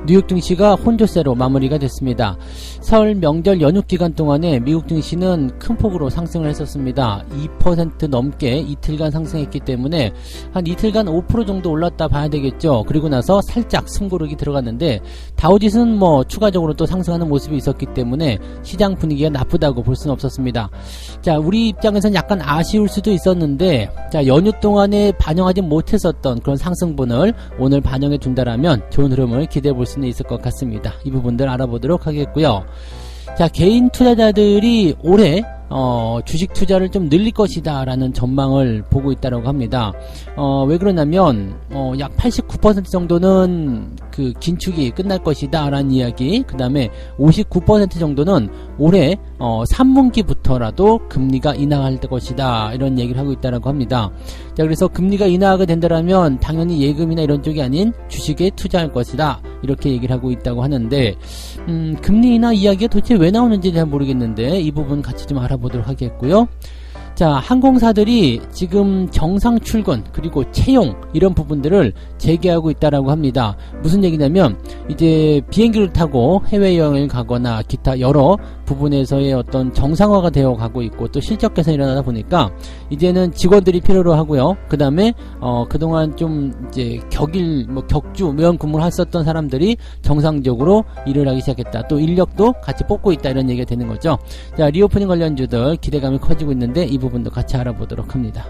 뉴욕 증시가 혼조세로 마무리가 됐습니다. 설 명절 연휴 기간 동안에 미국 증시는 큰 폭으로 상승을 했었습니다. 2% 넘게 이틀간 상승했기 때문에 한 이틀간 5% 정도 올랐다 봐야 되겠죠. 그리고 나서 살짝 숨고르기 들어갔는데 다우지수는 뭐 추가적으로 또 상승하는 모습이 있었기 때문에 시장 분위기가 나쁘다고 볼 수는 없었습니다. 자, 우리 입장에서는 약간 아쉬울 수도 있었는데, 자, 연휴 동안에 반영하지 못했었던 그런 상승분을 오늘 반영해 둔다라면 좋은 흐름을 기대해 볼 수는 있을 것 같습니다. 이 부분들 알아보도록 하겠고요. 자, 개인 투자자들이 올해 주식 투자를 좀 늘릴 것이다 라는 전망을 보고 있다고 합니다. 왜 그러냐면 약 89% 정도는 그 긴축이 끝날 것이다 라는 이야기, 그 다음에 59% 정도는 올해 3분기부터라도 금리가 인하할 것이다 이런 얘기를 하고 있다고 합니다. 자, 그래서 금리가 인하하게 된다면 당연히 예금이나 이런 쪽이 아닌 주식에 투자할 것이다 이렇게 얘기를 하고 있다고 하는데, 금리 인하 이야기가 도대체 왜 나오는지 잘 모르겠는데 이 부분 같이 좀 알아보도록 하겠고요. 자, 항공사들이 지금 정상 출근 그리고 채용 이런 부분들을 재개하고 있다라고 합니다. 무슨 얘기냐면 이제 비행기를 타고 해외여행을 가거나 기타 여러 부분에서의 어떤 정상화가 되어 가고 있고 또 실적 개선이 일어나다 보니까 이제는 직원들이 필요로 하고요. 그 다음에 그동안 좀 이제 격주 면 근무를 했었던 사람들이 정상적으로 일을 하기 시작했다. 또 인력도 같이 뽑고 있다 이런 얘기가 되는 거죠. 자, 리오프닝 관련주들 기대감이 커지고 있는데 이 부분도 같이 알아보도록 합니다.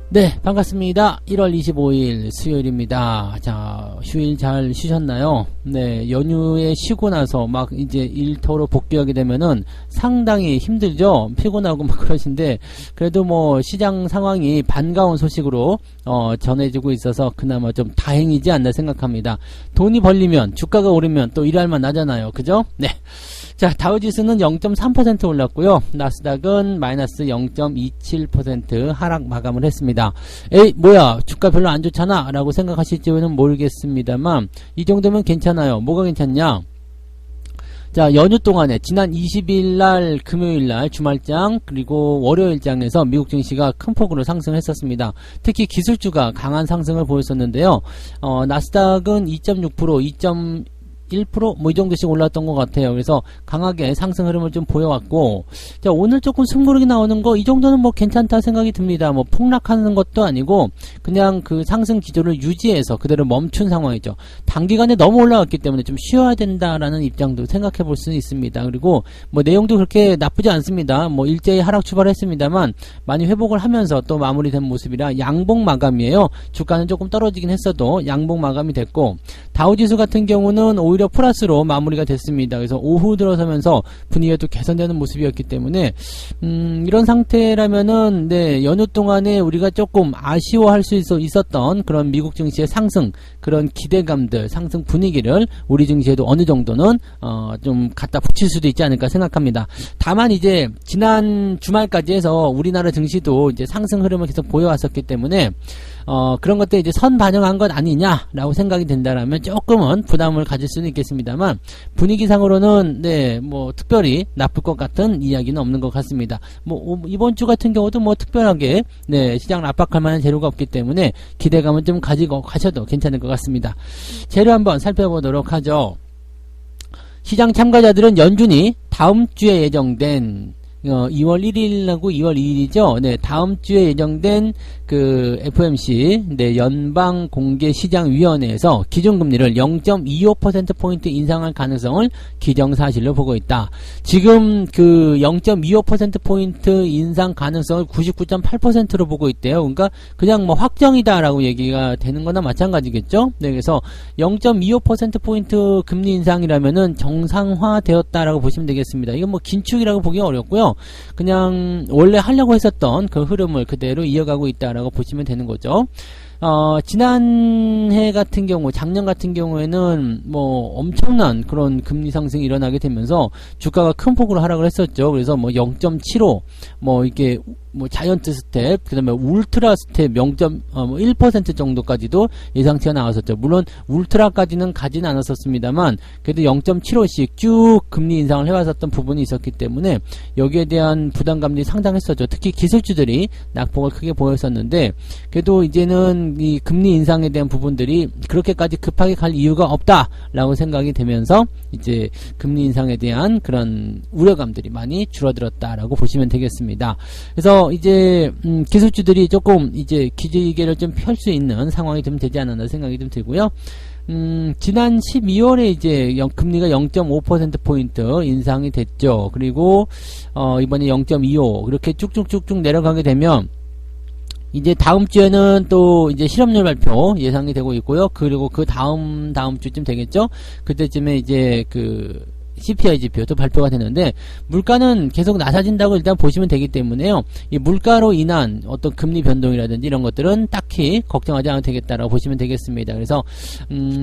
네, 반갑습니다. 1월 25일 수요일입니다. 자, 휴일 잘 쉬셨나요? 네, 연휴에 쉬고 나서 막 이제 일터로 복귀하게 되면은 상당히 힘들죠? 피곤하고 막 그러신데, 그래도 뭐 시장 상황이 반가운 소식으로 전해지고 있어서 그나마 좀 다행이지 않나 생각합니다. 돈이 벌리면, 주가가 오르면 또 일할 만 나잖아요. 그죠? 네. 자, 다우지수는 0.3% 올랐고요. 나스닥은 마이너스 0.27% 하락 마감을 했습니다. 에이, 뭐야, 주가 별로 안 좋잖아 라고 생각하실지는 모르겠습니다만 이 정도면 괜찮아요. 뭐가 괜찮냐? 자, 연휴 동안에 지난 20일날 금요일날 주말장 그리고 월요일장에서 미국 증시가 큰 폭으로 상승했었습니다. 특히 기술주가 강한 상승을 보였었는데요. 나스닥은 2.6%, 1% 뭐 이 정도씩 올랐던 것 같아요. 그래서 강하게 상승 흐름을 좀 보여왔고, 자, 오늘 조금 승부르기 나오는 거 이 정도는 뭐 괜찮다 생각이 듭니다. 뭐 폭락하는 것도 아니고 그냥 그 상승 기조를 유지해서 그대로 멈춘 상황이죠. 단기간에 너무 올라갔기 때문에 좀 쉬어야 된다라는 입장도 생각해 볼 수는 있습니다. 그리고 뭐 내용도 그렇게 나쁘지 않습니다. 뭐 일제히 하락 출발했습니다만 많이 회복을 하면서 또 마무리된 모습이라 양봉 마감이에요. 주가는 조금 떨어지긴 했어도 양봉 마감이 됐고, 다우지수 같은 경우는 오히려 플러스로 마무리가 됐습니다. 그래서 오후 들어서면서 분위기가 또 개선되는 모습이었기 때문에 이런 상태라면은 네, 연휴 동안에 우리가 조금 아쉬워할 수 있었던 그런 미국 증시의 상승, 그런 기대감들, 상승 분위기를 우리 증시에도 어느 정도는 좀 갖다 붙일 수도 있지 않을까 생각합니다. 다만 이제 지난 주말까지 해서 우리나라 증시도 이제 상승 흐름을 계속 보여왔었기 때문에 그런 것들 이제 선 반영한 것 아니냐라고 생각이 된다라면 조금은 부담을 가질 수는 있겠습니다만 분위기상으로는 네, 뭐 특별히 나쁠 것 같은 이야기는 없는 것 같습니다. 뭐 이번 주 같은 경우도 뭐 특별하게 네, 시장을 압박할 만한 재료가 없기 때문에 기대감은 좀 가지고 가셔도 괜찮을 것 같습니다. 재료 한번 살펴보도록 하죠. 시장 참가자들은 연준이 다음 주에 예정된 2월 1일하고 2월 2일이죠. 네, 다음 주에 예정된 그 FOMC, 네, 연방공개시장위원회에서 기준금리를 0.25%포인트 인상할 가능성을 기정사실로 보고 있다. 지금 그 0.25%포인트 인상 가능성을 99.8%로 보고 있대요. 그러니까 그냥 뭐 확정이다라고 얘기가 되는 거나 마찬가지겠죠. 네, 그래서 0.25%포인트 금리 인상이라면은 정상화되었다라고 보시면 되겠습니다. 이건 뭐 긴축이라고 보기 어렵고요. 그냥 원래 하려고 했었던 그 흐름을 그대로 이어가고 있다라고 보시면 되는 거죠. 지난해 같은 경우, 작년 같은 경우에는 뭐 엄청난 그런 금리 상승이 일어나게 되면서 주가가 큰 폭으로 하락을 했었죠. 그래서 뭐 0.75, 뭐 이게 뭐 자이언트 스텝, 그 다음에 울트라 스텝 0.1% 정도까지도 예상치가 나왔었죠. 물론 울트라까지는 가지는 않았었습니다만 그래도 0.75씩 쭉 금리 인상을 해왔었던 부분이 있었기 때문에 여기에 대한 부담감이 상당했었죠. 특히 기술주들이 낙폭을 크게 보였었는데 그래도 이제는 이 금리 인상에 대한 부분들이 그렇게까지 급하게 갈 이유가 없다라고 생각이 되면서 이제 금리 인상에 대한 그런 우려감들이 많이 줄어들었다라고 보시면 되겠습니다. 그래서 이제 기술주들이 조금 이제 기지개를 좀 펼 수 있는 상황이 좀 되지 않았나 생각이 좀 들고요. 지난 12월에 이제 금리가 0.5%포인트 인상이 됐죠. 그리고 이번에 0.25 그렇게 쭉쭉쭉쭉 내려가게 되면 이제 다음 주에는 또 이제 실업률 발표 예상이 되고 있고요. 그리고 그 다음 주쯤 되겠죠. 그때쯤에 이제 그 CPI 지표도 발표가 되는데 물가는 계속 낮아진다고 일단 보시면 되기 때문에요. 이 물가로 인한 어떤 금리 변동이라든지 이런 것들은 딱히 걱정하지 않아도 되겠다라고 보시면 되겠습니다. 그래서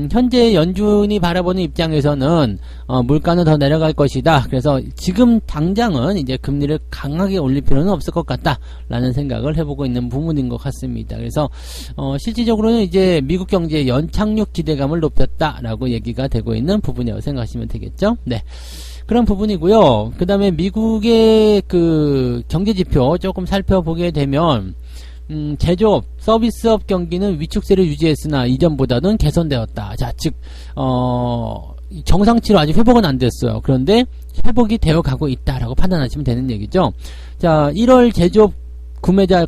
현재 연준이 바라보는 입장에서는 물가는 더 내려갈 것이다. 그래서 지금 당장은 이제 금리를 강하게 올릴 필요는 없을 것 같다라는 생각을 해보고 있는 부분인 것 같습니다. 그래서 실질적으로는 이제 미국 경제의 연착륙 기대감을 높였다라고 얘기가 되고 있는 부분이라고 생각하시면 되겠죠. 네. 그런 부분이고요. 그 다음에 미국의 그 경제지표 조금 살펴보게 되면 제조업, 서비스업 경기는 위축세를 유지했으나 이전보다는 개선되었다. 자, 즉 정상치로 아직 회복은 안 됐어요. 그런데 회복이 되어 가고 있다라고 판단하시면 되는 얘기죠. 자, 1월 제조업 구매자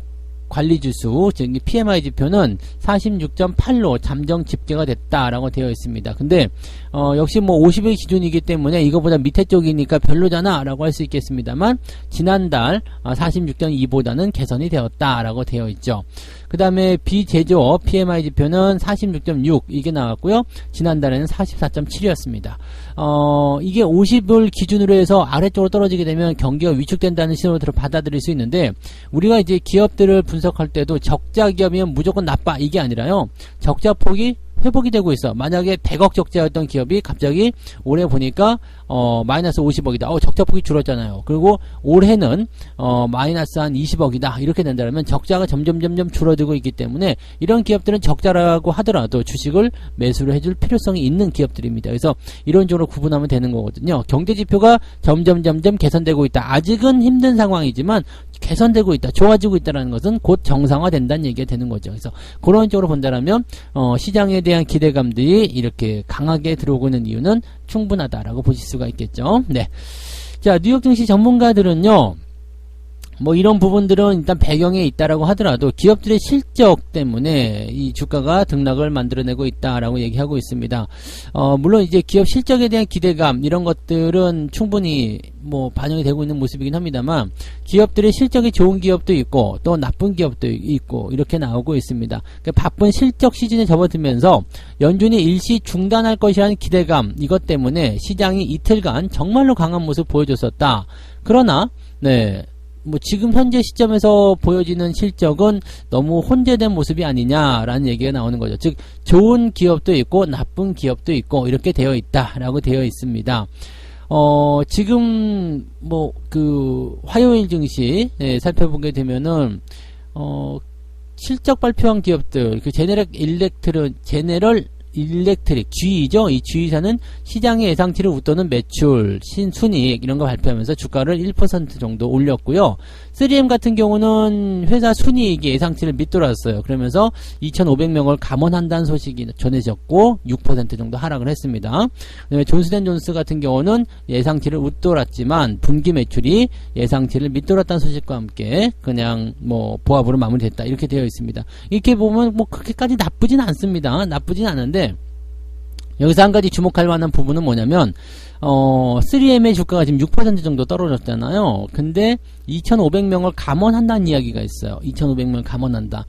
관리지수, 즉 PMI 지표는 46.8로 잠정 집계가 됐다라고 되어 있습니다. 근데 역시 뭐 50일 기준이기 때문에 이거보다 밑에 쪽이니까 별로잖아 라고 할 수 있겠습니다만 지난달 46.2보다는 개선이 되었다라고 되어 있죠. 그 다음에 비제조업 PMI 지표는 46.6 이게 나왔고요. 지난달에는 44.7이었습니다. 이게 50을 기준으로 해서 아래쪽으로 떨어지게 되면 경기가 위축된다는 신호로 받아들일 수 있는데 우리가 이제 기업들을 분석할 때도 적자 기업이면 무조건 나빠 이게 아니라요. 적자 폭이 회복이 되고 있어. 만약에 100억 적자였던 기업이 갑자기 올해 보니까 마이너스 50억이다. 적자폭이 줄었잖아요. 그리고 올해는 마이너스 한 20억이다. 이렇게 된다면 적자가 점점 줄어들고 있기 때문에 이런 기업들은 적자라고 하더라도 주식을 매수를 해줄 필요성이 있는 기업들입니다. 그래서 이런 쪽으로 구분하면 되는 거거든요. 경제지표가 점점 개선되고 있다. 아직은 힘든 상황이지만 개선되고 있다. 좋아지고 있다는 것은 곧 정상화된다는 얘기가 되는 거죠. 그래서 그런 쪽으로 본다면 시장에 대한 기대감들이 이렇게 강하게 들어오고 있는 이유는 충분하다라고 보실 수가 있겠죠. 네. 자, 뉴욕 증시 전문가들은요. 뭐 이런 부분들은 일단 배경에 있다라고 하더라도 기업들의 실적 때문에 이 주가가 등락을 만들어내고 있다라고 얘기하고 있습니다. 물론 이제 기업 실적에 대한 기대감 이런 것들은 충분히 뭐 반영이 되고 있는 모습이긴 합니다만 기업들의 실적이 좋은 기업도 있고 또 나쁜 기업도 있고 이렇게 나오고 있습니다. 그러니까 바쁜 실적 시즌에 접어들면서 연준이 일시 중단할 것이라는 기대감 이것 때문에 시장이 이틀간 정말로 강한 모습을 보여줬었다. 그러나 네. 뭐 지금 현재 시점에서 보여지는 실적은 너무 혼재된 모습이 아니냐라는 얘기가 나오는 거죠. 즉 좋은 기업도 있고 나쁜 기업도 있고 이렇게 되어 있다라고 되어 있습니다. 지금 뭐 그 화요일 증시 살펴보게 되면은 실적 발표한 기업들 그 제네럴 일렉트릭 GE죠. 이 GE사는 시장의 예상치를 웃도는 매출, 신순이익 이런 거 발표하면서 주가를 1% 정도 올렸고요. 3M 같은 경우는 회사 순이익이 예상치를 밑돌았어요. 그러면서 2,500명을 감원한다는 소식이 전해졌고 6% 정도 하락을 했습니다. 그다음에 존스앤존스 같은 경우는 예상치를 웃돌았지만 분기 매출이 예상치를 밑돌았다는 소식과 함께 그냥 뭐 보합으로 마무리됐다 이렇게 되어 있습니다. 이렇게 보면 뭐 그렇게까지 나쁘진 않습니다. 나쁘진 않은데 여기서 한 가지 주목할 만한 부분은 뭐냐면 3M의 주가가 지금 6% 정도 떨어졌잖아요. 근데 2,500명을 감원한다는 이야기가 있어요. 2,500명을 감원한다.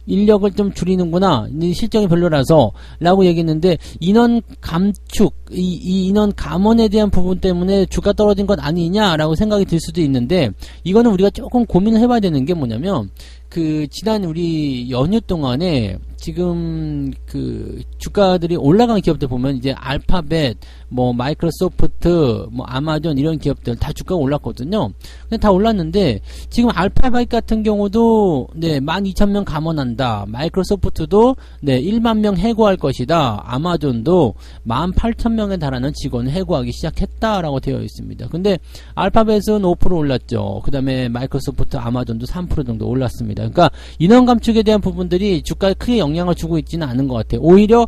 인력을 좀 줄이는구나. 실적이 별로라서 라고 얘기했는데 인원 감축, 이 인원 감원에 대한 부분 때문에 주가 떨어진 것 아니냐라고 생각이 들 수도 있는데 이거는 우리가 조금 고민을 해봐야 되는 게 뭐냐면 지난 우리 연휴 동안에 지금 주가들이 올라간 기업들 보면 이제 알파벳, 뭐 마이크로소프트, 뭐 아마존 이런 기업들 다 주가가 올랐거든요. 근데 다 올랐는데 지금 알파벳 같은 경우도 12,000명 감원한다. 마이크로소프트도 1만 명 해고할 것이다. 아마존도 18,000명에 달하는 직원을 해고하기 시작했다라고 되어 있습니다. 근데 알파벳은 5% 올랐죠. 그 다음에 마이크로소프트, 아마존도 3% 정도 올랐습니다. 그러니까 인원 감축에 대한 부분들이 주가에 크게 영향을 주고 있지는 않은 것 같아요. 오히려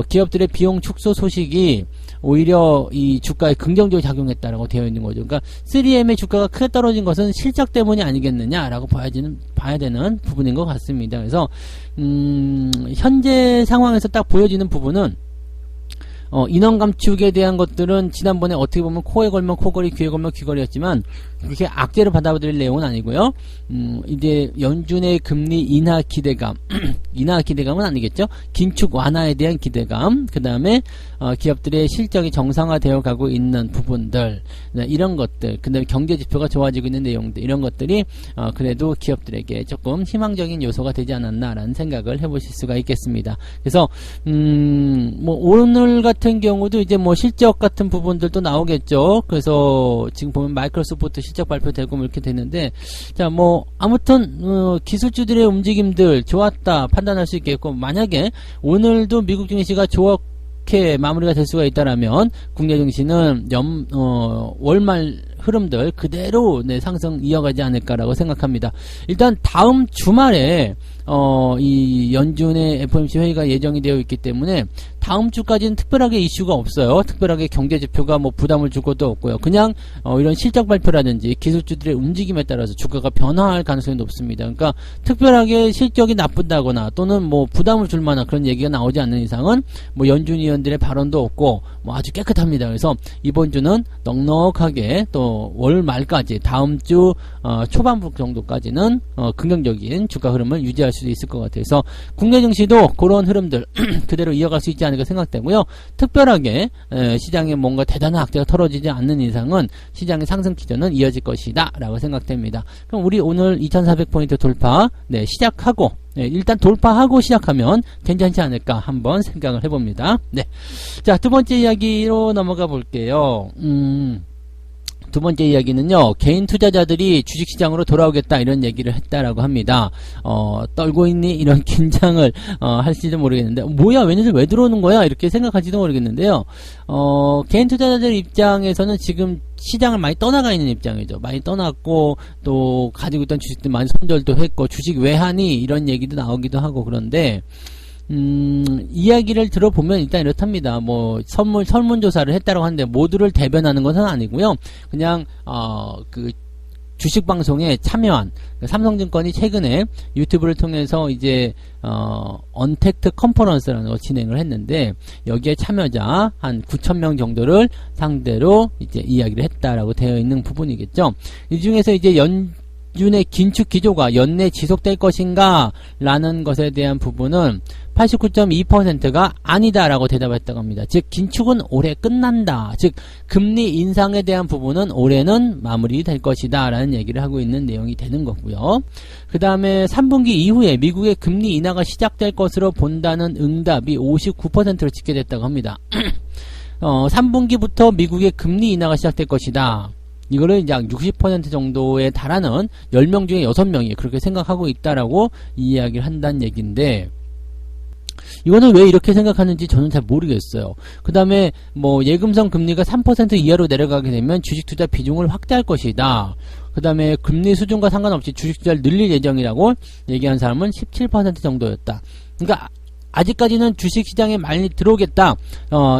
기업들의 비용 축소 소식이 오히려 이 주가에 긍정적으로 작용했다라고 되어 있는 거죠. 그러니까 3M의 주가가 크게 떨어진 것은 실적 때문이 아니겠느냐라고 봐야 되는 부분인 것 같습니다. 그래서 현재 상황에서 딱 보여지는 부분은 인원 감축에 대한 것들은 지난번에 어떻게 보면 코에 걸면 코걸이, 귀에 걸면 귀걸이였지만 그렇게 악재로 받아들일 내용은 아니고요. 이제 연준의 금리 인하 기대감, 인하 기대감은 아니겠죠. 긴축 완화에 대한 기대감, 그 다음에 기업들의 실적이 정상화되어 가고 있는 부분들, 이런 것들, 그 다음에 경제 지표가 좋아지고 있는 내용들, 이런 것들이 그래도 기업들에게 조금 희망적인 요소가 되지 않았나라는 생각을 해보실 수가 있겠습니다. 그래서 뭐 오늘 같은 경우도 이제 뭐 실적 같은 부분들도 나오겠죠. 그래서 지금 보면 마이크로소프트 실적 발표되고 뭐 이렇게 되는데, 자, 뭐 아무튼 기술주들의 움직임들 좋았다 판단할 수 있겠고, 만약에 오늘도 미국 증시가 좋게 마무리가 될 수가 있다라면 국내 증시는 월말 흐름들 그대로 상승 이어가지 않을까라고 생각합니다. 일단 다음 주말에 이 연준의 FOMC 회의가 예정이 되어 있기 때문에 다음 주까지는 특별하게 이슈가 없어요. 특별하게 경제 지표가 뭐 부담을 줄 것도 없고요. 그냥 이런 실적 발표라든지 기술주들의 움직임에 따라서 주가가 변화할 가능성이 높습니다. 그러니까 특별하게 실적이 나쁜다거나 또는 뭐 부담을 줄 만한 그런 얘기가 나오지 않는 이상은 뭐 연준 위원들의 발언도 없고 뭐 아주 깨끗합니다. 그래서 이번 주는 넉넉하게 또 월 말까지 다음 주 초반부 정도까지는 긍정적인 주가 흐름을 유지할 수도 있을 것 같아요. 그래서 국내 증시도 그런 흐름들 그대로 이어갈 수 있지 않을까 생각되고요. 특별하게 시장에 뭔가 대단한 악재가 털어지지 않는 이상은 시장의 상승 기조는 이어질 것이다 라고 생각됩니다. 그럼 우리 오늘 2400포인트 돌파 시작하고 일단 돌파하고 시작하면 괜찮지 않을까 한번 생각을 해봅니다. 자, 두 번째 이야기로 넘어가 볼게요. 두 번째 이야기는요, 개인 투자자들이 주식시장으로 돌아오겠다 이런 얘기를 했다라고 합니다. 떨고 있니? 이런 긴장을 할지도 모르겠는데, 뭐야, 쟤네들 왜 들어오는 거야? 이렇게 생각할지도 모르겠는데요. 개인 투자자들 입장에서는 지금 시장을 많이 떠나가 있는 입장이죠. 많이 떠났고 또 가지고 있던 주식들 많이 손절도 했고 주식 왜 하니? 이런 얘기도 나오기도 하고. 그런데 이야기를 들어보면 일단 이렇답니다. 뭐 설문조사를 했다고 하는데 모두를 대변하는 것은 아니고요. 그냥 주식 방송에 참여한 삼성증권이 최근에 유튜브를 통해서 이제 언택트 컨퍼런스라는 거 진행을 했는데, 여기에 참여자 한 9,000명 정도를 상대로 이제 이야기를 했다라고 되어 있는 부분이겠죠. 이 중에서 이제 연준의 긴축 기조가 연내 지속될 것인가 라는 것에 대한 부분은 89.2%가 아니다라고 대답했다고 합니다. 즉 긴축은 올해 끝난다. 즉 금리 인상에 대한 부분은 올해는 마무리될 것이다 라는 얘기를 하고 있는 내용이 되는 거고요. 그 다음에 3분기 이후에 미국의 금리 인하가 시작될 것으로 본다는 응답이 59%로 집계됐다고 합니다. 3분기부터 미국의 금리 인하가 시작될 것이다. 이거를 이제 60% 정도에 달하는 10명 중에 6명이 그렇게 생각하고 있다라고 이야기를 한다는 얘기인데, 이거는 왜 이렇게 생각하는지 저는 잘 모르겠어요. 그 다음에 뭐 예금성 금리가 3% 이하로 내려가게 되면 주식 투자 비중을 확대할 것이다. 그 다음에 금리 수준과 상관없이 주식 투자를 늘릴 예정이라고 얘기한 사람은 17% 정도였다. 그러니까 아직까지는 주식시장에 많이 들어오겠다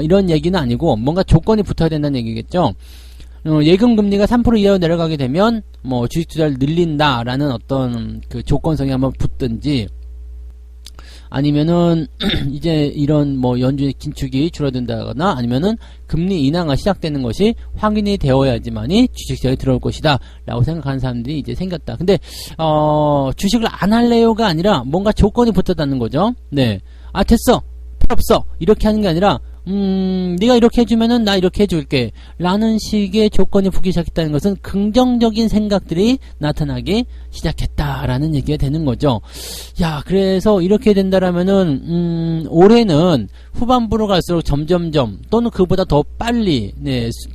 이런 얘기는 아니고 뭔가 조건이 붙어야 된다는 얘기겠죠. 예금 금리가 3% 이하로 내려가게 되면 뭐 주식 투자를 늘린다라는 어떤 그 조건성이 한번 붙든지, 아니면은 이제 이런 뭐 연준의 긴축이 줄어든다거나 아니면은 금리 인하가 시작되는 것이 확인이 되어야지만이 주식시장에 들어올 것이다 라고 생각하는 사람들이 이제 생겼다. 근데 주식을 안 할래요가 아니라 뭔가 조건이 붙었다는 거죠. 아 됐어, 필요 없어, 이렇게 하는 게 아니라 네가 이렇게 해주면은 나 이렇게 해줄게 라는 식의 조건이 붙기 시작했다는 것은 긍정적인 생각들이 나타나기 시작했다라는 얘기가 되는 거죠. 야, 그래서 이렇게 된다라면은 올해는 후반부로 갈수록 점점점 또는 그보다 더 빨리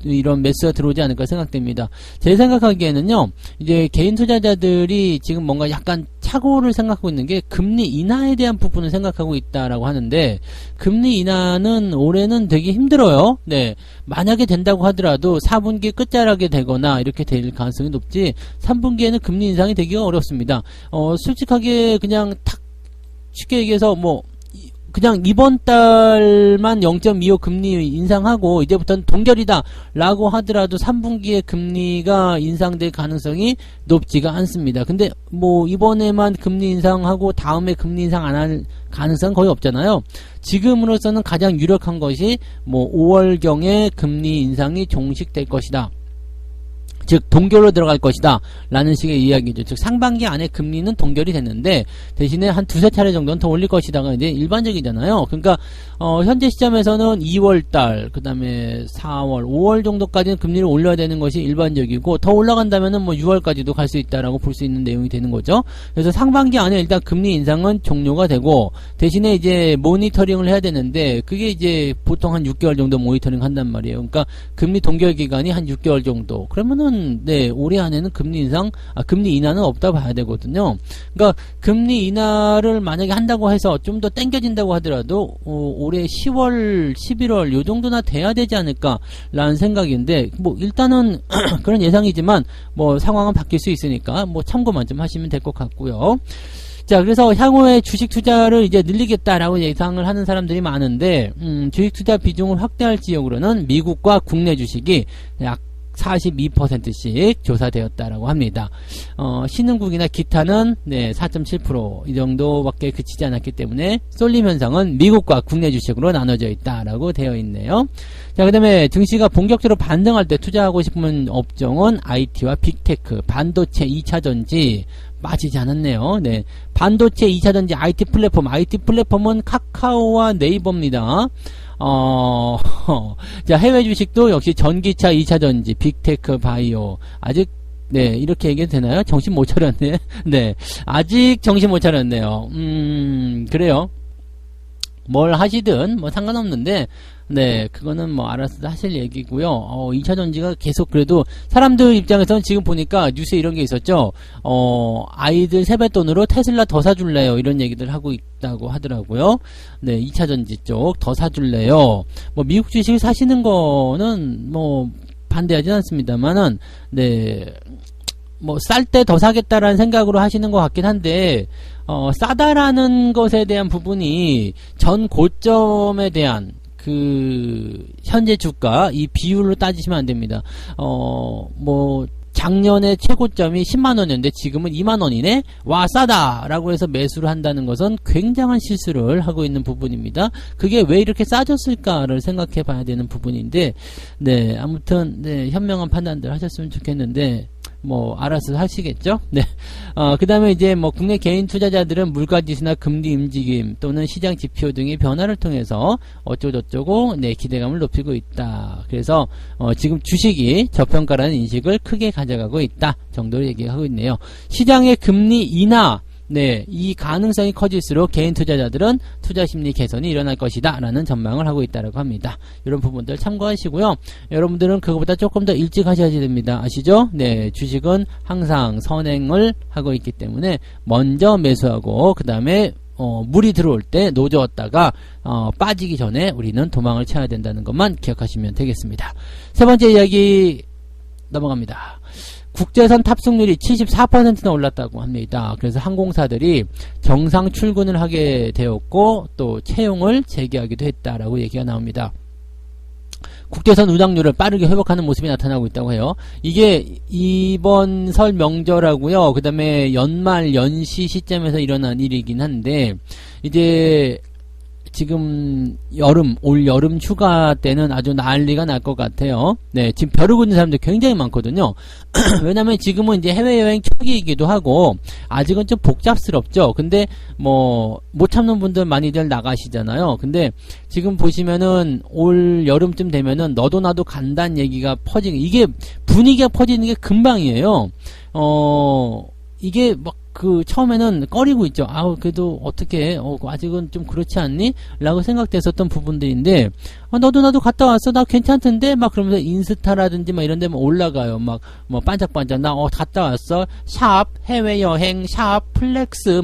이런 매수가 들어오지 않을까 생각됩니다. 제 생각하기에는요, 이제 개인 투자자들이 지금 뭔가 약간 착오를 생각하고 있는 게 금리 인하에 대한 부분을 생각하고 있다라고 하는데, 금리 인하는 올해는 되게 힘들어요. 네, 만약에 된다고 하더라도 4분기 끝자락에 되거나 이렇게 될 가능성이 높지 3분기에는 금리 인상이 되기가 어렵습니다. 솔직하게 그냥 탁 쉽게 얘기해서 뭐 그냥 이번 달만 0.25 금리 인상하고 이제부터는 동결이다 라고 하더라도 3분기에 금리가 인상될 가능성이 높지가 않습니다. 근데 뭐 이번에만 금리 인상하고 다음에 금리 인상 안 할 가능성은 거의 없잖아요. 지금으로서는 가장 유력한 것이 뭐 5월경에 금리 인상이 종식될 것이다, 즉 동결로 들어갈 것이다 라는 식의 이야기죠. 즉 상반기 안에 금리는 동결이 됐는데 대신에 한 두세 차례 정도는 더 올릴 것이다가 이제 일반적이잖아요. 그러니까 현재 시점에서는 2월달, 그 다음에 4월, 5월 정도까지는 금리를 올려야 되는 것이 일반적이고, 더 올라간다면은 뭐 6월까지도 갈 수 있다라고 볼 수 있는 내용이 되는 거죠. 그래서 상반기 안에 일단 금리 인상은 종료가 되고, 대신에 이제 모니터링을 해야 되는데, 그게 이제 보통 한 6개월 정도 모니터링 한단 말이에요. 그러니까 금리 동결 기간이 한 6개월 정도. 그러면은 올해 안에는 금리 인하는 없다 봐야 되거든요. 그러니까 금리 인하를 만약에 한다고 해서 좀 더 땡겨진다고 하더라도 올해 10월, 11월 요 정도나 돼야 되지 않을까 라는 생각인데, 뭐 일단은 그런 예상이지만 뭐 상황은 바뀔 수 있으니까 뭐 참고만 좀 하시면 될 것 같고요. 자, 그래서 향후에 주식 투자를 이제 늘리겠다라고 예상을 하는 사람들이 많은데, 주식 투자 비중을 확대할 지역으로는 미국과 국내 주식이 약 42%씩 조사되었다라고 합니다. 신흥국이나 기타는 4.7% 이 정도밖에 그치지 않았기 때문에 쏠림 현상은 미국과 국내 주식으로 나눠져 있다라고 되어 있네요. 자, 그 다음에 증시가 본격적으로 반등할 때 투자하고 싶은 업종은 IT와 빅테크, 반도체, 2차전지 빠지지 않았네요. 네, 반도체, 2차전지, IT 플랫폼은 카카오와 네이버입니다. 자, 해외 주식도 역시 전기차, 2차전지, 빅테크, 바이오. 아직, 이렇게 얘기해도 되나요? 정신 못 차렸네. 네, 아직 정신 못 차렸네요. 그래요. 뭘 하시든 뭐 상관없는데, 그거는 뭐 알아서 하실 얘기고요. 2차전지가 계속 그래도 사람들 입장에서는 지금 보니까 뉴스에 이런 게 있었죠. 아이들 세뱃돈으로 테슬라 더 사줄래요? 이런 얘기들 하고 있다고 하더라고요. 2차전지 쪽 더 사줄래요? 뭐 미국 주식을 사시는 거는 뭐 반대하진 않습니다만은, 뭐 쌀 때 더 사겠다라는 생각으로 하시는 것 같긴 한데, 싸다라는 것에 대한 부분이 전 고점에 대한 현재 주가 이 비율로 따지시면 안 됩니다. 뭐 작년에 최고점이 10만원이었는데 지금은 2만원이네? 와, 싸다라고 해서 매수를 한다는 것은 굉장한 실수를 하고 있는 부분입니다. 그게 왜 이렇게 싸졌을까를 생각해 봐야 되는 부분인데, 아무튼 현명한 판단들 하셨으면 좋겠는데, 뭐 알아서 하시겠죠. 그 다음에 이제 뭐 국내 개인 투자자들은 물가지수나 금리 움직임 또는 시장 지표 등의 변화를 통해서 어쩌고저쩌고 기대감을 높이고 있다. 그래서 지금 주식이 저평가라는 인식을 크게 가져가고 있다 정도로 얘기하고 있네요. 시장의 금리 인하, 이 가능성이 커질수록 개인 투자자들은 투자 심리 개선이 일어날 것이다 라는 전망을 하고 있다고 합니다. 이런 부분들 참고하시고요. 여러분들은 그거보다 조금 더 일찍 하셔야 됩니다. 아시죠? 주식은 항상 선행을 하고 있기 때문에 먼저 매수하고 그 다음에 물이 들어올 때 노져왔다가 빠지기 전에 우리는 도망을 쳐야 된다는 것만 기억하시면 되겠습니다. 세 번째 이야기 넘어갑니다. 국제선 탑승률이 74%나 올랐다고 합니다. 그래서 항공사들이 정상 출근을 하게 되었고 또 채용을 재개하기도 했다라고 얘기가 나옵니다. 국제선 운항률을 빠르게 회복하는 모습이 나타나고 있다고 해요. 이게 이번 설 명절하고요, 그 다음에 연말 연시 시점에서 일어난 일이긴 한데, 이제 지금 올 여름 휴가 때는 아주 난리가 날 것 같아요. 네, 지금 벼르고 있는 사람들 굉장히 많거든요. 왜냐면 지금은 이제 해외여행 초기이기도 하고, 아직은 좀 복잡스럽죠. 근데 못 참는 분들 많이들 나가시잖아요. 근데 지금 보시면은 올 여름쯤 되면은 너도 나도 간다는 얘기가 이게 분위기가 퍼지는 게 금방이에요. 이게 처음에는 꺼리고 있죠. 그래도 어떻게, 아직은 좀 그렇지 않니? 라고 생각됐었던 부분들인데, 너도 나도 갔다 왔어. 나 괜찮던데? 그러면서 인스타라든지 이런 데 올라가요. 반짝반짝. 나 갔다 왔어. 샵, 해외여행, 샵, 플렉스,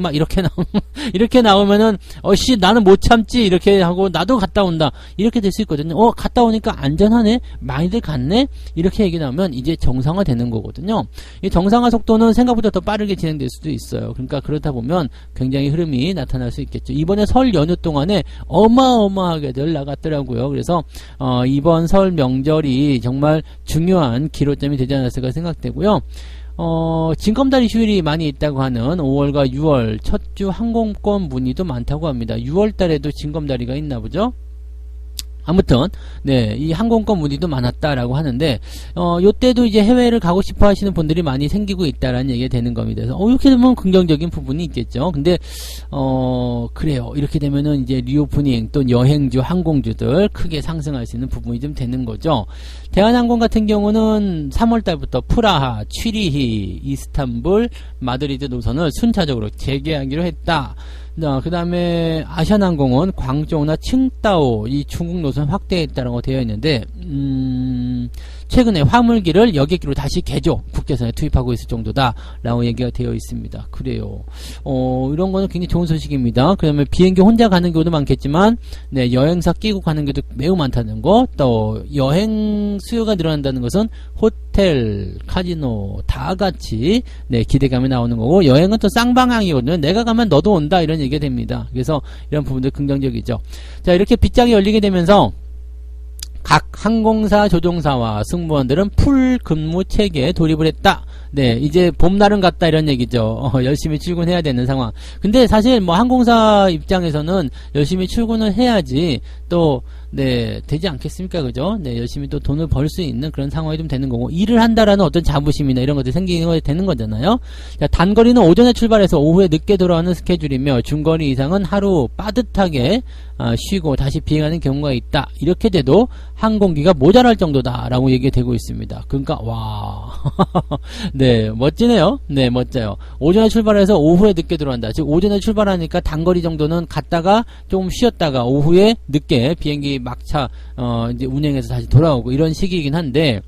이렇게 나오면은, 나는 못 참지. 이렇게 하고, 나도 갔다 온다. 이렇게 될 수 있거든요. 갔다 오니까 안전하네? 많이들 갔네? 이렇게 얘기 나오면 이제 정상화 되는 거거든요. 이 정상화 속도는 생각보다 더 빠르게 진행될 수도 있어요. 그러니까 그렇다 보면 굉장히 흐름이 나타날 수 있겠죠. 이번에 설 연휴 동안에 어마어마하게들 나갔더라고요. 그래서 이번 설 명절이 정말 중요한 기로점이 되지 않았을까 생각되고요. 징검다리 휴일이 많이 있다고 하는 5월과 6월 첫 주 항공권 문의도 많다고 합니다. 6월 달에도 징검다리가 있나 보죠? 아무튼 이 항공권 문의도 많았다라고 하는데 요때도 이제 해외를 가고 싶어 하시는 분들이 많이 생기고 있다라는 얘기가 되는 겁니다. 그래서 이렇게 되면 긍정적인 부분이 있겠죠. 근데 그래요. 이렇게 되면은 이제 리오프닝 또 여행주 항공주들 크게 상승할 수 있는 부분이 좀 되는 거죠. 대한항공 같은 경우는 3월달부터 프라하, 취리히, 이스탄불, 마드리드 노선을 순차적으로 재개하기로 했다. 그 다음에 아시아나항공은 광저우나 칭다오 이 중국 노선 확대했다라고 되어 있는데 최근에 화물기를 여객기로 다시 개조 국제선에 투입하고 있을 정도다 라고 얘기가 되어 있습니다. 그래요. 이런 거는 굉장히 좋은 소식입니다. 그 다음에 비행기 혼자 가는 경우도 많겠지만 여행사 끼고 가는 경우도 매우 많다는 거, 또 여행 수요가 늘어난다는 것은 호텔, 카지노 다 같이 기대감이 나오는 거고, 여행은 또 쌍방향이거든요. 내가 가면 너도 온다 이런 얘기가 됩니다. 그래서 이런 부분들 긍정적이죠. 자, 이렇게 빗장이 열리게 되면서 각 항공사 조종사와 승무원들은 풀 근무 체계에 돌입을 했다. 이제 봄날은 갔다 이런 얘기죠. 열심히 출근해야 되는 상황. 근데 사실 항공사 입장에서는 열심히 출근을 해야지 또 되지 않겠습니까? 그죠? 열심히 또 돈을 벌 수 있는 그런 상황이 좀 되는 거고, 일을 한다라는 어떤 자부심이나 이런 것들이 생기는 되는 거잖아요. 자, 단거리는 오전에 출발해서 오후에 늦게 돌아오는 스케줄이며, 중거리 이상은 하루 빠듯하게 쉬고 다시 비행하는 경우가 있다. 이렇게 돼도 항공기가 모자랄 정도다라고 얘기가 되고 있습니다. 그러니까 멋지네요. 멋져요. 오전에 출발해서 오후에 늦게 들어간다. 즉 오전에 출발하니까 단거리 정도는 갔다가 좀 쉬었다가 오후에 늦게 비행기 막차 이제 운행해서 다시 돌아오고 이런 시기이긴 한데,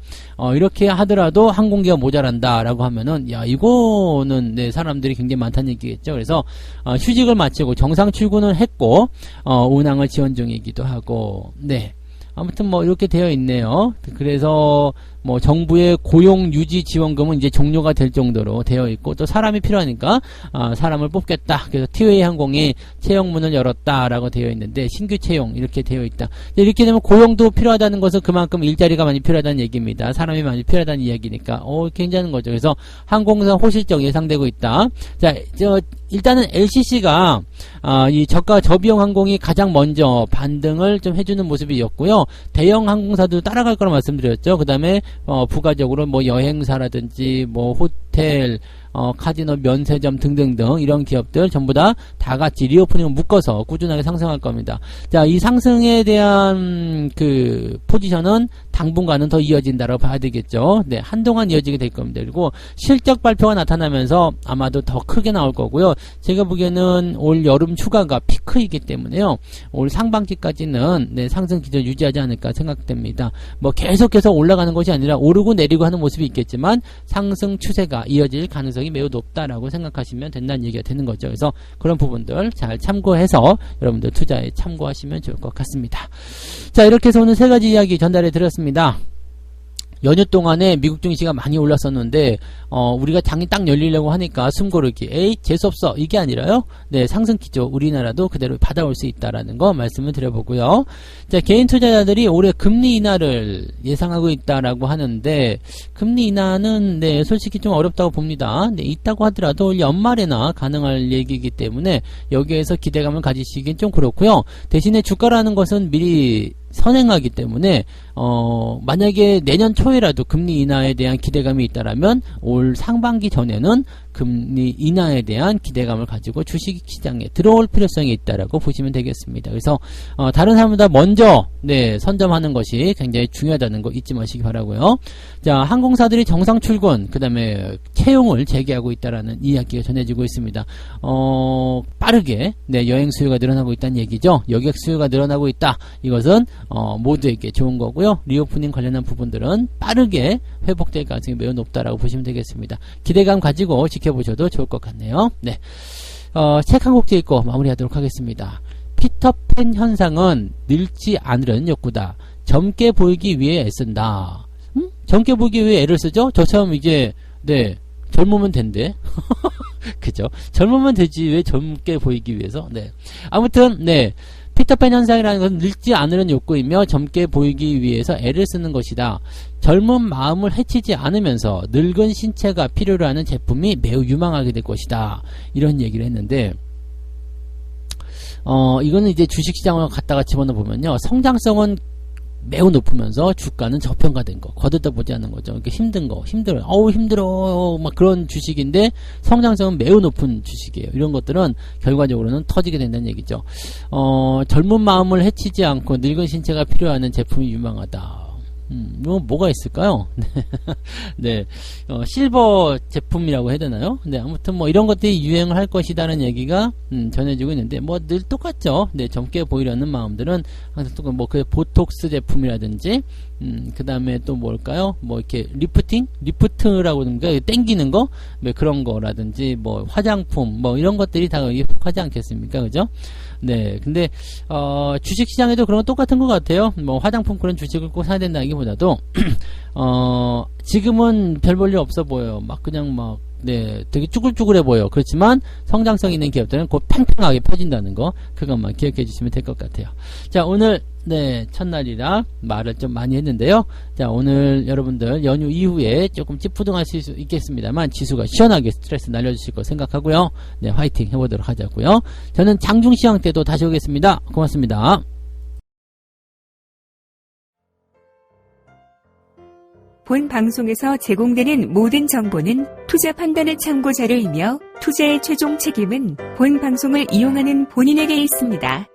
이렇게 하더라도 항공기가 모자란다라고 하면은 이거는 사람들이 굉장히 많다는 얘기겠죠. 그래서 휴직을 마치고 정상 출근을 했고 운항을 지원 중이기도 하고, 아무튼 이렇게 되어 있네요. 그래서 정부의 고용 유지 지원금은 이제 종료가 될 정도로 되어 있고, 또 사람이 필요하니까 사람을 뽑겠다. 그래서 티웨이 항공이 채용문을 열었다라고 되어 있는데, 신규 채용 이렇게 되어 있다. 이렇게 되면 고용도 필요하다는 것은 그만큼 일자리가 많이 필요하다는 얘기입니다. 사람이 많이 필요하다는 이야기니까 괜찮은 거죠. 그래서 항공사 호실적 예상되고 있다. 자, 일단은 LCC가 이 저가 저비용 항공이 가장 먼저 반등을 좀 해주는 모습이었고요. 대형 항공사도 따라갈 거라 말씀드렸죠. 그 다음에 부가적으로 여행사라든지 호텔, 카지노, 면세점 등등등 이런 기업들 전부 다 같이 리오프닝을 묶어서 꾸준하게 상승할 겁니다. 자, 이 상승에 대한 포지션은 당분간은 더 이어진다라고 봐야 되겠죠. 한동안 이어지게 될 겁니다. 그리고 실적 발표가 나타나면서 아마도 더 크게 나올 거고요. 제가 보기에는 올 여름 휴가가 피크이기 때문에요. 올 상반기까지는 상승 기조 유지하지 않을까 생각됩니다. 계속해서 올라가는 것이 아니라 오르고 내리고 하는 모습이 있겠지만 상승 추세가 이어질 가능성이 매우 높다라고 생각하시면 된다는 얘기가 되는 거죠. 그래서 그런 부분들 잘 참고해서 여러분들 투자에 참고하시면 좋을 것 같습니다. 자, 이렇게 해서 오늘 세 가지 이야기 전달해 드렸습니다. 연휴 동안에 미국 증시가 많이 올랐었는데 우리가 장이 딱 열리려고 하니까 숨고르기 에이 재수없어 이게 아니라요. 네, 상승기조 우리나라도 그대로 받아올 수 있다라는 거 말씀을 드려보고요. 자, 개인 투자자들이 올해 금리 인하를 예상하고 있다라고 하는데 금리 인하는 네, 솔직히 좀 어렵다고 봅니다. 네, 있다고 하더라도 연말에나 가능할 얘기이기 때문에 여기에서 기대감을 가지시긴 좀 그렇고요. 대신에 주가라는 것은 미리 선행하기 때문에 만약에 내년 초에라도 금리 인하에 대한 기대감이 있다라면 올 상반기 전에는 금리 인하에 대한 기대감을 가지고 주식시장에 들어올 필요성이 있다라고 보시면 되겠습니다. 그래서 다른 사람보다 먼저 네, 선점하는 것이 굉장히 중요하다는 거 잊지 마시기 바라고요. 자, 항공사들이 정상 출근 그 다음에 채용을 재개하고 있다라는 이야기가 전해지고 있습니다. 빠르게 네, 여행 수요가 늘어나고 있다는 얘기죠. 여객 수요가 늘어나고 있다. 이것은 모두에게 좋은 거고요. 리오프닝 관련한 부분들은 빠르게 회복될 가능성이 매우 높다라고 보시면 되겠습니다. 기대감 가지고 지켜보셔도 좋을 것 같네요. 네, 책 한 곡 읽고 마무리하도록 하겠습니다. 피터팬 현상은 늙지 않으려는 욕구다. 젊게 보이기 위해 애쓴다. 젊게 보이기 위해 애를 쓰죠? 저처럼 이제 네, 젊으면 된대. 그죠? 젊으면 되지 왜 젊게 보이기 위해서? 네, 아무튼 네. 피터팬 현상이라는 것은 늙지 않으려는 욕구이며 젊게 보이기 위해서 애를 쓰는 것이다. 젊은 마음을 해치지 않으면서 늙은 신체가 필요로 하는 제품이 매우 유망하게 될 것이다. 이런 얘기를 했는데 이거는 이제 주식시장을 갖다가 집어넣어 보면요. 성장성은 매우 높으면서 주가는 저평가된 거, 거들떠 보지 않는 거죠. 그러니까 힘든 거, 힘들어요. 어우, 힘들어. 막 그런 주식인데 성장성은 매우 높은 주식이에요. 이런 것들은 결과적으로는 터지게 된다는 얘기죠. 젊은 마음을 해치지 않고 늙은 신체가 필요하는 제품이 유망하다. 뭐가 있을까요? 네, 실버 제품이라고 해야 되나요? 네, 아무튼 뭐 이런 것들이 유행을 할 것이다라는 얘기가 전해지고 있는데 뭐 늘 똑같죠. 네, 젊게 보이려는 마음들은 항상 똑같고 뭐 그 보톡스 제품이라든지 그 다음에 또 뭘까요? 뭐 이렇게 리프트라고 그러는가 땡기는 거, 뭐 그런 거라든지 뭐 화장품 뭐 이런 것들이 다 속하지 않겠습니까? 그죠? 네, 근데 주식시장에도 그런 건 똑같은 것 같아요. 뭐 화장품 그런 주식을 꼭 사야 된다기보다도 지금은 별 볼 일 없어 보여요. 막 그냥 막 네, 되게 쭈글쭈글해 보여. 그렇지만 성장성 있는 기업들은 곧 팽팽하게 펴진다는 거, 그것만 기억해 주시면 될 것 같아요. 자, 오늘 네, 첫날이라 말을 좀 많이 했는데요. 자, 오늘 여러분들 연휴 이후에 조금 찌푸둥하실 수 있겠습니다만 지수가 시원하게 스트레스 날려주실 거 생각하고요. 네, 화이팅 해보도록 하자고요. 저는 장중시황 때도 다시 오겠습니다. 고맙습니다. 본 방송에서 제공되는 모든 정보는 투자 판단의 참고 자료이며 투자의 최종 책임은 본 방송을 이용하는 본인에게 있습니다.